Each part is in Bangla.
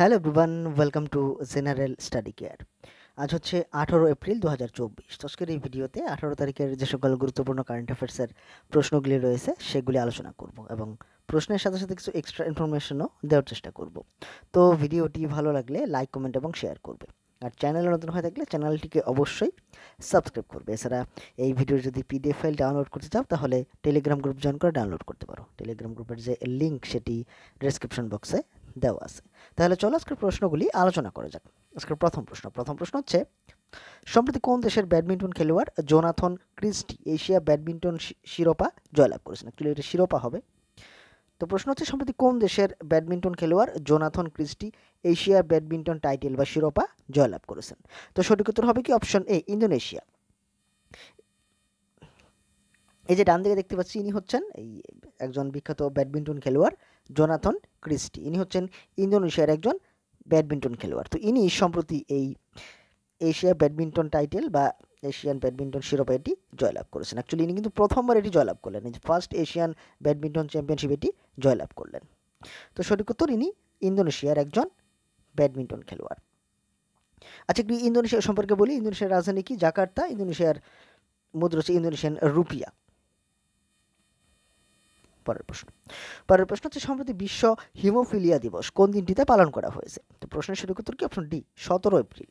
Hello everyone, welcome to general study care. আজ হচ্ছে 18 এপ্রিল 2024। তো আজকের এই ভিডিওতে 18 তারিখের যে সকল গুরুত্বপূর্ণ কারেন্ট অ্যাফেয়ার্সের প্রশ্নগুলি রয়েছে সেগুলি আলোচনা করব এবং প্রশ্নের সাথে সাথে কিছু এক্সট্রা ইনফরমেশনও দেওয়ার চেষ্টা করব। তো ভিডিওটি ভালো লাগলে লাইক, কমেন্ট এবং শেয়ার করবে। আর চ্যানেলে নতুন হয়ে থাকলে চ্যানেলটিকে অবশ্যই সাবস্ক্রাইব করবে। এছাড়া এই ভিডিওর যদি পিডিএফ ফাইল ডাউনলোড করতে চাও তাহলে টেলিগ্রাম গ্রুপ জয়েন করে ডাউনলোড করতে পারো। টেলিগ্রাম গ্রুপের যে লিঙ্ক সেটি ডেসক্রিপশন বক্সে দেওয়া আছে। তাহলে চলো আজকের প্রশ্নগুলি আলোচনা করা যাক। আজকের প্রথম প্রশ্ন হচ্ছে, সম্প্রতি কোন দেশের ব্যাডমিন্টন খেলোয়াড় জোনাথন ক্রিস্টি এশিয়া ব্যাডমিন্টন শিরোপা জয়লাভ করেছেন? অ্যাকচুয়ালি এটা শিরোপা হবে। তো প্রশ্ন হচ্ছে, সম্প্রতি কোন দেশের ব্যাডমিন্টন খেলোয়াড় Jonathan Christie Asia badminton title বা শিরোপা জয়লাভ করেছেন? তো সঠিক উত্তর হবে কি অপশন এ, ইন্দোনেশিয়া। এই যে ডান দিকে দেখতে পাচ্ছি, ইনি হচ্ছেন এই একজন বিখ্যাত ব্যাডমিন্টন খেলোয়াড় জোনাথন ক্রিস্টি। ইনি হচ্ছেন ইন্দোনেশিয়ার একজন ব্যাডমিন্টন খেলোয়াড়। তো ইনি সম্প্রতি এই এশিয়া ব্যাডমিন্টন টাইটেল বা এশিয়ান ব্যাডমিন্টন শিরোপা এটি জয়লাভ করেছেন। অ্যাকচুয়ালি ইনি কিন্তু প্রথমবার এটি জয়লাভ করলেন, এই ফার্স্ট এশিয়ান ব্যাডমিন্টন চ্যাম্পিয়নশিপ এটি জয়লাভ করলেন। তো সঠিক উত্তর, ইনি ইন্দোনেশিয়ার একজন ব্যাডমিন্টন খেলোয়াড়। আচ্ছা, একটু ইন্দোনেশিয়া সম্পর্কে বলি। ইন্দোনেশিয়ার রাজধানী কি? জাকার্তা। ইন্দোনেশিয়ার মুদ্রা হচ্ছে ইন্দোনেশিয়ান রুপিয়া। পরের প্রশ্ন হচ্ছে, সম্প্রতি বিশ্ব হিমোফিলিয়া দিবস কোন দিনটিতে পালন করা হয়েছে? তো প্রশ্নের সঠিক উত্তর কি? Option D, 17 April.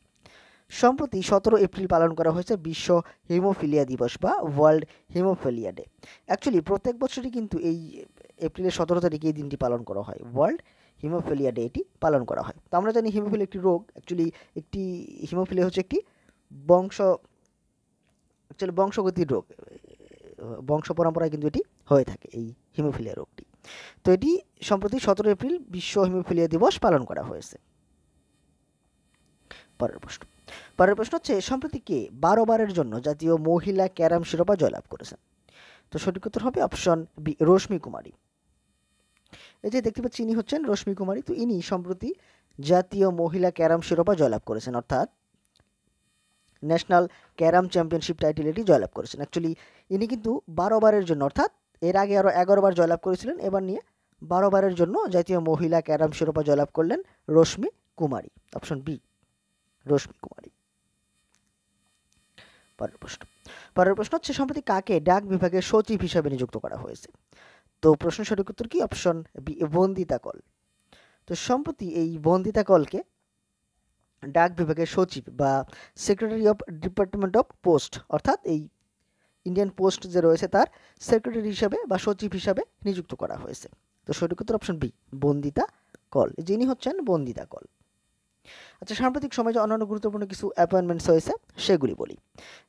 সম্প্রতি 17 এপ্রিল পালন করা হয়েছে বিশ্ব হিমোফিলিয়া দিবস বা ওয়ার্ল্ড হিমোফিলিয়া ডে। অ্যাকচুয়ালি প্রত্যেক বছরই কিন্তু এই এপ্রিলের 17 তারিখে এই দিনটি পালন করা হয়, ওয়ার্ল্ড হিমোফিলিয়া ডে এটি পালন করা হয়। তো আমরা জানি হিমোফিলিয়া একটি রোগ। অ্যাকচুয়ালি হিমোফিলিয়া হচ্ছে একটি বংশগতির রোগ। বংশ পরম্পরায় কিন্তু এটি হয়ে থাকে, এই হিমোফিলিয়া রোগটি। তো এটি সম্প্রতি 17 এপ্রিল বিশ্ব হিমোফিলিয়া দিবস পালন করা হয়েছে। পরের প্রশ্ন হচ্ছে, সম্প্রতি কে 12 বারের জন্য জাতীয় মহিলা ক্যারাম শিরোপা জয়লাভ করেছেন? তো সঠিক উত্তর হবে অপশন বি, রশ্মি কুমারী। এই যে দেখতে পাচ্ছি, ইনি হচ্ছেন রশ্মি কুমারী। তো ইনি সম্প্রতি জাতীয় মহিলা ক্যারাম শিরোপা জয়লাভ করেছেন, অর্থাৎ ন্যাশনাল ক্যারাম চ্যাম্পিয়নশিপ টাইটেল এটি জয়লাভ করেছেন। অ্যাকচুয়ালি ইনি কিন্তু 12 বারের জন্য, অর্থাৎ এর আগে আরও 11 বার জয়লাভ করেছিলেন, এবার নিয়ে 12 বারের জন্য জাতীয় মহিলা ক্যারাম শিরোপা জয়লাভ করলেন রশ্মি কুমারী। অপশন বি, রশ্মি কুমারী। পরের প্রশ্ন হচ্ছে, সম্প্রতি কাকে ডাক বিভাগের সচিব হিসাবে নিযুক্ত করা হয়েছে? তো প্রশ্ন সঠিক উত্তর কি? Option B, Vandita Kaul. তো সম্প্রতি এই বন্দিতা কলকে ডাক বিভাগের সচিব বা secretary of department of post, অর্থাৎ এই ইন্ডিয়ান পোস্ট যে রয়েছে তার সেক্রেটারি হিসাবে বা সচিব হিসাবে নিযুক্ত করা হয়েছে। তো সঠিক উত্তর অপশন বি, বন্দিতা কল। যিনি হচ্ছেন বন্দিতা কল। আচ্ছা, সাম্প্রতিক সময়ে যে অন্যান্য গুরুত্বপূর্ণ কিছু অ্যাপয়েন্টমেন্টস হয়েছে সেগুলি বলি।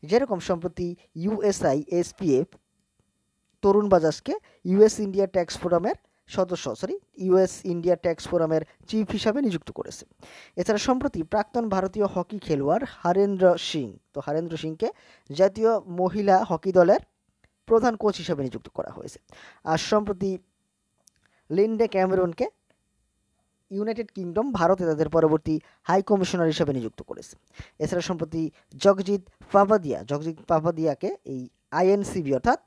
যেরকম সম্প্রতি ইউএসআইএসপিএফ তরুণ বাজাজকে ইউএস ইন্ডিয়া ট্যাক্স ফোরামের ইউএস ইন্ডিয়া ট্যাক্স ফোরামের চিফ হিসাবে নিযুক্ত করেছে। এছাড়া সম্প্রতি প্রাক্তন ভারতীয় হকি খেলোয়াড় হারেন্দ্র সিংকে জাতীয় মহিলা হকি দলের প্রধান কোচ হিসাবে নিযুক্ত করা হয়েছে। আর সম্প্রতি লিন্ডে ক্যামেরনকে ইউনাইটেড কিংডম ভারতে তাদের পরবর্তী হাই কমিশনার হিসাবে নিযুক্ত করেছে। এছাড়া সম্প্রতি জগজিৎ পাভাদিয়াকে এই আইএনসিবি, অর্থাৎ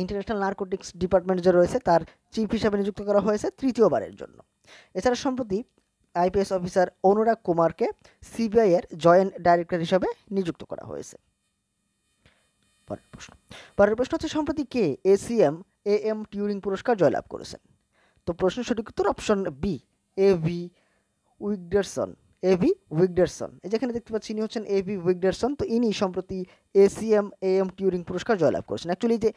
ইন্টারন্যাশনাল নার্কোটিক্স ডিপার্টমেন্ট যে রয়েছে তার চিফ হিসাবে নিযুক্ত করা হয়েছে 3য় বারের জন্য। এছাড়া সম্প্রতি আইপিএস অফিসার অনুরাগ কুমারকে সিবিআই এর জয়েন্ট ডাইরেক্টর হিসাবে নিযুক্ত করা হয়েছে। পরের প্রশ্ন হচ্ছে, সম্প্রতি কে এএম টিউরিং পুরস্কার জয়লাভ করেছেন? তো প্রশ্নের সঠিক উত্তর অপশন বি, এভি উইগডারসন। এই যেখানে দেখতে পাচ্ছি, ইনি হচ্ছেন এভি উইগডারসন। তো ইনি সম্প্রতি এএম টিউরিং পুরস্কার জয়লাভ করেছেন। অ্যাকচুয়ালি যে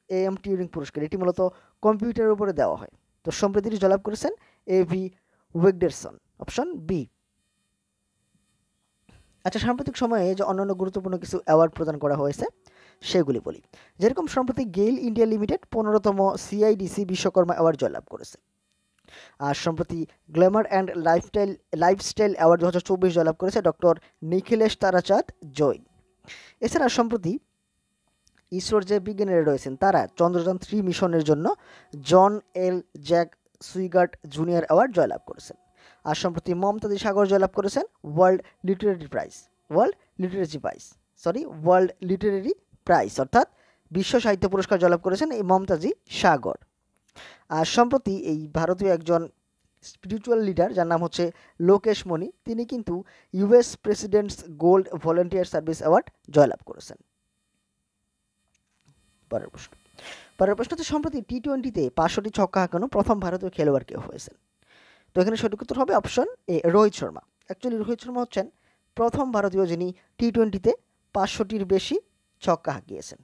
এএম টিউরিং পুরস্কার এটি মূলত কম্পিউটারের উপরে দেওয়া হয়। তো সম্প্রতি জয়লাভ করেছেন এভি উইগডারসন। Option B. আচ্ছা, সাম্প্রতিক সময়ে যে অন্যান্য গুরুত্বপূর্ণ কিছু অ্যাওয়ার্ড প্রদান করা হয়েছে সেগুলি বলি। যেরকম সম্প্রতি গেইল ইন্ডিয়া লিমিটেড 15তম সিআইডিসি বিশ্বকর্মা অ্যাওয়ার্ড জয়লাভ করেছে। আর সম্প্রতি গ্ল্যামার অ্যান্ড লাইফস্টাইল অ্যাওয়ার্ড 2024 জয়লাভ করেছে ডক্টর নিখিলেশ তারাচাঁদ জৈন। এছাড়া সম্প্রতি ইসরোর যে বিজ্ঞানীরা রয়েছেন তারা চন্দ্রযান 3 মিশনের জন্য জন এল জ্যাক সুইগার্ট জুনিয়র অ্যাওয়ার্ড জয়লাভ করেছেন। আর সম্প্রতি মমতাজি সাগর জয়লাভ করেছেন ওয়ার্ল্ড লিটারেরি প্রাইজ, অর্থাৎ বিশ্ব সাহিত্য পুরস্কার জয়লাভ করেছেন এই মমতাজি সাগর। আর সম্প্রতি এই ভারতীয় একজন স্পিরিচুয়াল লিডার যার নাম হচ্ছে লোকেশ মনি, তিনি কিন্তু US presidents gold volunteer service award জয়লাভ করেছেন। পরের প্রশ্ন হচ্ছে সম্প্রতি টি-20-তে 500টি ছক্কা হাঁকানো প্রথম ভারতীয় খেলোয়াড় কে হয়েছেন? তো এখানে সঠিক উত্তর হবে option A, Rohit Sharma. Actually Rohit Sharma হচ্ছেন প্রথম ভারতীয় যিনি টি-20-তে 500টির বেশি ছক্কা হাঁকিয়েছেন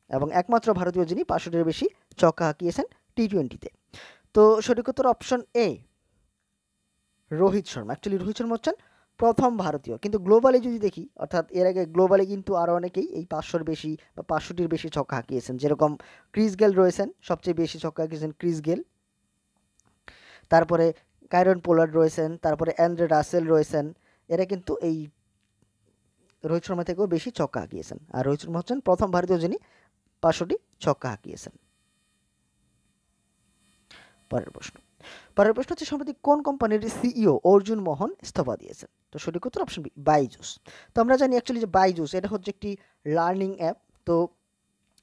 এবং একমাত্র ভারতীয় যিনি 500টির বেশি ছক্কা হাঁকিয়েছেন টি-20-তে। তো সঠিক উত্তর option A, Rohit Sharma. Actually Rohit Sharma হচ্ছেন প্রথম ভারতীয়, কিন্তু গ্লোবালি যদি দেখি, অর্থাৎ এর আগে গ্লোবালি কিন্তু আরও অনেকেই এই 500-র বেশি বা 500টির বেশি ছক্কা হাঁকিয়েছেন, যেরকম ক্রিস গেল রয়েছেন, সবচেয়ে বেশি ছক্কা হাঁকিয়েছেন ক্রিস গেল, তারপরে কাইরন পোলার্ড রয়েছেন, তারপরে অ্যান্ড্রে রাসেল রয়েছেন, এরা কিন্তু এই রোহিত শর্মা থেকেও বেশি ছক্কা হাঁকিয়েছেন। আর রোহিত শর্মা হচ্ছেন প্রথম ভারতীয় যিনি 500টি ছক্কা হাঁকিয়েছেন। পরের প্রশ্ন হচ্ছে সম্প্রতি কোন কোম্পানির সিইও অর্জুন মোহন ইস্তফা দিয়েছেন? তো সঠিক উত্তর অপশন বি, বাইজুস। তো আমরা জানি অ্যাকচুয়ালি যে বাইজুস এটা হচ্ছে একটি লার্নিং অ্যাপ। তো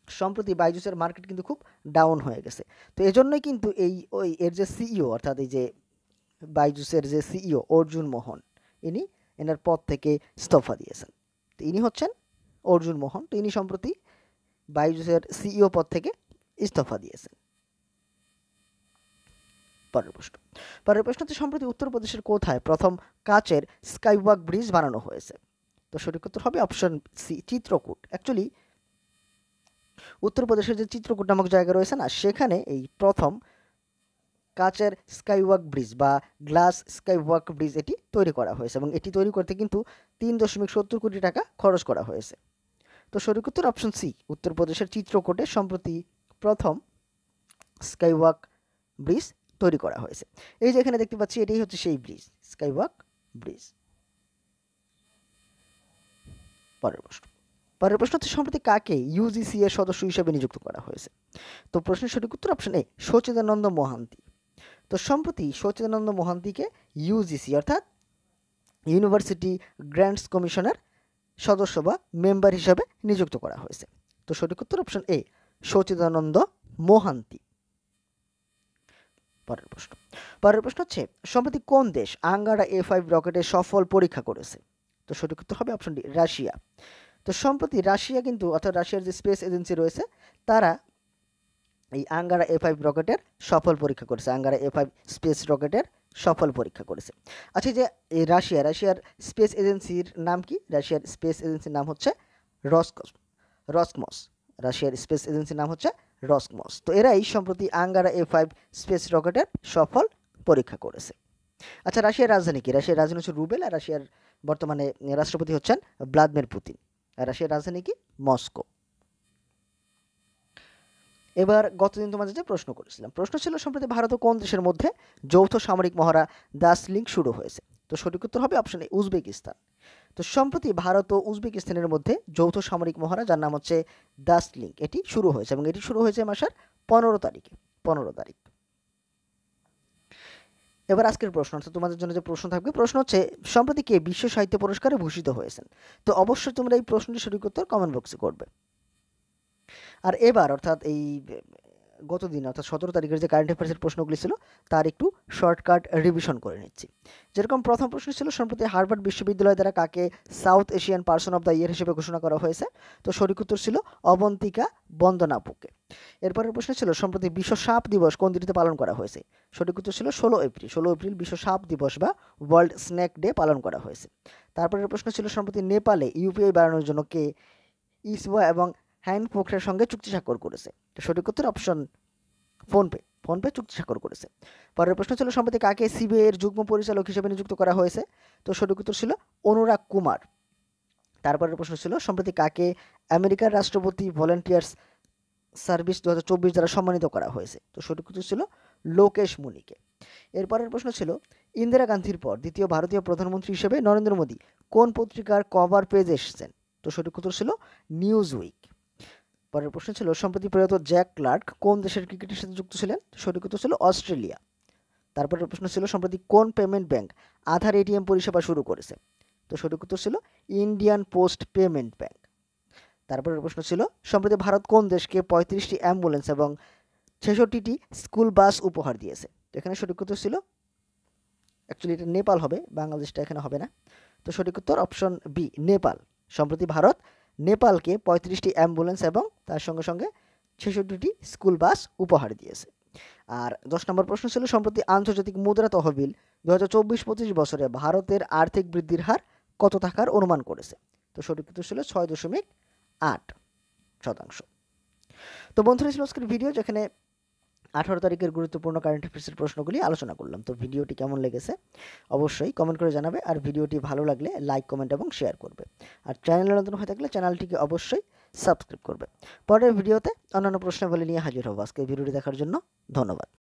সম্প্রতি বাইজুসের মার্কেট কিন্তু খুব ডাউন হয়ে গেছে। তো এজন্যই কিন্তু এর যে সিইও, অর্থাৎ এই যে বাইজুসের যে সিইও অর্জুন মোহন, এনার পদ থেকে ইস্তফা দিয়েছেন। তো ইনি হচ্ছেন অর্জুন মোহন। তো ইনি সম্প্রতি বাইজুসের সিইও পদ থেকে ইস্তফা দিয়েছেন। পরের প্রশ্ন হচ্ছে সম্প্রতি উত্তরপ্রদেশের কোথায় প্রথম কাচের স্কাইওয়াক ব্রিজ বানানো হয়েছে? তো সঠিক উত্তর হবে অপশন সি, চিত্রকূট। অ্যাকচুয়ালি উত্তরপ্রদেশের যে চিত্রকূট নামক জায়গা রয়েছে না, সেখানে এই প্রথম কাচের স্কাইওয়াক ব্রিজ বা গ্লাস স্কাইওয়াক ব্রিজ এটি তৈরি করা হয়েছে এবং এটি তৈরি করতে কিন্তু 3.70 কোটি টাকা খরচ করা হয়েছে। তো সঠিক উত্তর অপশন সি, উত্তরপ্রদেশের চিত্রকূটে সম্প্রতি প্রথম স্কাইওয়াক ব্রিজ তৈরি করা হয়েছে। এই যে এখানে দেখতে পাচ্ছি, এটাই হচ্ছে সেই ব্রিজ, স্কাইওয়াক ব্রিজ। পরের প্রশ্ন হচ্ছে সম্প্রতি কাকে ইউজিসি এর সদস্য হিসেবে নিযুক্ত করা হয়েছে? তো প্রশ্নের সঠিক উত্তর অপশন এ, সচিদানন্দ মোহান্তি। তো সম্প্রতি সচিদানন্দ মোহান্তিকে ইউজিসি অর্থাৎ ইউনিভার্সিটি গ্র্যান্টস কমিশনের সদস্য বা মেম্বার হিসাবে নিযুক্ত করা হয়েছে। তো সঠিক উত্তর অপশন এ, সচিদানন্দ মোহান্তি। পরের প্রশ্ন হচ্ছে সম্প্রতি কোন দেশ আঙ্গারা A5 রকেটের সফল পরীক্ষা করেছে? তো সঠিক উত্তর হবে অপশন ডি, রাশিয়া। তো সম্প্রতি রাশিয়া কিন্তু, অর্থাৎ রাশিয়ার যে স্পেস এজেন্সি রয়েছে, তারা এই আঙ্গারা A5 রকেটের সফল পরীক্ষা করেছে। আঙ্গারা A5 স্পেস রকেটের সফল পরীক্ষা করেছে। আচ্ছা, যে এই রাশিয়ার স্পেস এজেন্সির নাম কি? রাশিয়ার স্পেস এজেন্সির নাম হচ্ছে রসকমস। রাশিয়ার স্পেস এজেন্সির নাম হচ্ছে রসকমস। তো এরাই সম্প্রতি আঙ্গারা A5 স্পেস রকেটের সফল পরীক্ষা করেছে। আচ্ছা, রাশিয়ার রাজধানী কি? রাশিয়ার রাজধানী হচ্ছে রুবেল, আর রাশিয়ার বর্তমানে রাষ্ট্রপতি হচ্ছেন ভ্লাদিমির পুতিন। আর রাশিয়ার রাজধানী কি? মস্কো। এবার গতদিন তোমাদের যে প্রশ্ন করেছিলাম, প্রশ্ন ছিল সম্প্রতি ভারত ও কোন দেশের মধ্যে যৌথ সামরিক মহড়া দাস লিঙ্ক শুরু হয়েছে? তো সঠিক উত্তর হবে অপশন এ, উজবেকিস্তান। তো সম্প্রতি ভারত ও উজবেকিস্তানের মধ্যে যৌথ সামরিক মহড়া, যার নাম হচ্ছে দাস লিঙ্ক, এটি শুরু হয়েছে এবং এটি শুরু হয়েছে মাসের 15 তারিখে। এবার আজকের প্রশ্ন, অর্থাৎ তোমাদের জন্য যে প্রশ্ন থাকবে, প্রশ্ন হচ্ছে সম্প্রতি কে বিশ্ব সাহিত্য পুরস্কারে ভূষিত হয়েছেন? তো অবশ্যই তোমরা এই প্রশ্নটির সঠিক উত্তর কমেন্ট বক্সে করবে। আর এবার অর্থাৎ এই গতদিন অর্থাৎ 17 তারিখের যে কারেন্ট অ্যাফেয়ার্সের প্রশ্নগুলি ছিল, তার একটু শর্টকাট রিভিশন করে নিচ্ছি। যেরকম প্রথম প্রশ্ন ছিল সম্প্রতি হার্ভার্ড বিশ্ববিদ্যালয় দ্বারা কাকে south Asian person of the year হিসেবে ঘোষণা করা হয়েছে? তো সঠিক উত্তর ছিল অবন্তিকা বন্দনাপুকে। এরপরের প্রশ্ন ছিল সম্প্রতি বিশ্ব সাপ দিবস কোন দিনটিতে পালন করা হয়েছে? সঠিক উত্তর ছিল 16 এপ্রিল। 16 এপ্রিল বিশ্ব সাপ দিবস বা ওয়ার্ল্ড স্নেক ডে পালন করা হয়েছে। তারপরের প্রশ্ন ছিল সম্প্রতি নেপালে ইউপিআই বাড়ানোর জন্য কে ইসওয়া এবং হ্যান্ড পোক্রের সঙ্গে চুক্তি স্বাক্ষর করেছে? তো সঠিক উত্তর অপশন ফোনপে চুক্তি স্বাক্ষর করেছে। পরের প্রশ্ন ছিল সম্প্রতি কাকে সিবিআই এর যুগ্ম পরিচালক হিসেবে নিযুক্ত করা হয়েছে? তো সঠিক উত্তর ছিল অনুরাগ কুমার। তারপরের প্রশ্ন ছিল সম্প্রতি কাকে আমেরিকার রাষ্ট্রপতি ভলেন্টিয়ার্স সার্ভিস 2024 দ্বারা সম্মানিত করা হয়েছে? তো সঠিক উত্তর ছিল লোকেশ মুনিকে। এরপরের প্রশ্ন ছিল ইন্দিরা গান্ধীর পর দ্বিতীয় ভারতীয় প্রধানমন্ত্রী হিসেবে নরেন্দ্র মোদী কোন পত্রিকার কভার পেজে এসেছেন? তো সঠিক উত্তর ছিল নিউজ উইক। পরের প্রশ্ন ছিল সম্প্রতি প্রয়াত জ্যাক ক্লার্ক কোন দেশের ক্রিকেটের সাথে যুক্ত ছিলেন? সঠিক উত্তর ছিল অস্ট্রেলিয়া। তারপরের প্রশ্ন ছিল সম্প্রতি কোন পেমেন্ট ব্যাংক আধার এটিএম পরিষেবা শুরু করেছে? তো সঠিক উত্তর ছিল ইন্ডিয়ান পোস্ট পেমেন্ট ব্যাংক। তারপরের প্রশ্ন ছিল সম্প্রতি ভারত কোন দেশকে 35টি অ্যাম্বুলেন্স এবং 66টি স্কুল বাস উপহার দিয়েছে? তো এখানে সঠিক উত্তর ছিল অ্যাকচুয়ালি এটা নেপাল হবে, বাংলাদেশটা এখানে হবে না। তো সঠিক উত্তর অপশন বি, নেপাল। সম্প্রতি ভারত নেপালকে 35টি অ্যাম্বুলেন্স এবং তার সঙ্গে সঙ্গে 66টি স্কুল বাস উপহার দিয়েছে। আর 10 নম্বর প্রশ্ন ছিল, সম্প্রতি আন্তর্জাতিক মুদ্রা তহবিল 2024-25 বছরে ভারতের আর্থিক বৃদ্ধির হার কত থাকার অনুমান করেছে? তো সঠিক উত্তর ছিল 6.8%। তো বন্ধুরা, ছিল আজকের ভিডিও, যেখানে 18 তারিখের গুরুত্বপূর্ণ কারেন্ট অ্যাফেয়ার্সের প্রশ্নগুলি আলোচনা করলাম। তো ভিডিওটি কেমন লেগেছে অবশ্যই কমেন্ট করে জানাবে, আর ভিডিওটি ভালো লাগলে লাইক, কমেন্ট এবং শেয়ার করবে। আর চ্যানেলে নতুন হয়ে থাকলে চ্যানেলটিকে অবশ্যই সাবস্ক্রাইব করবে। পরের ভিডিওতে অন্যান্য প্রশ্নাবলী নিয়ে হাজির হব। আজকে ভিডিওটি দেখার জন্য ধন্যবাদ।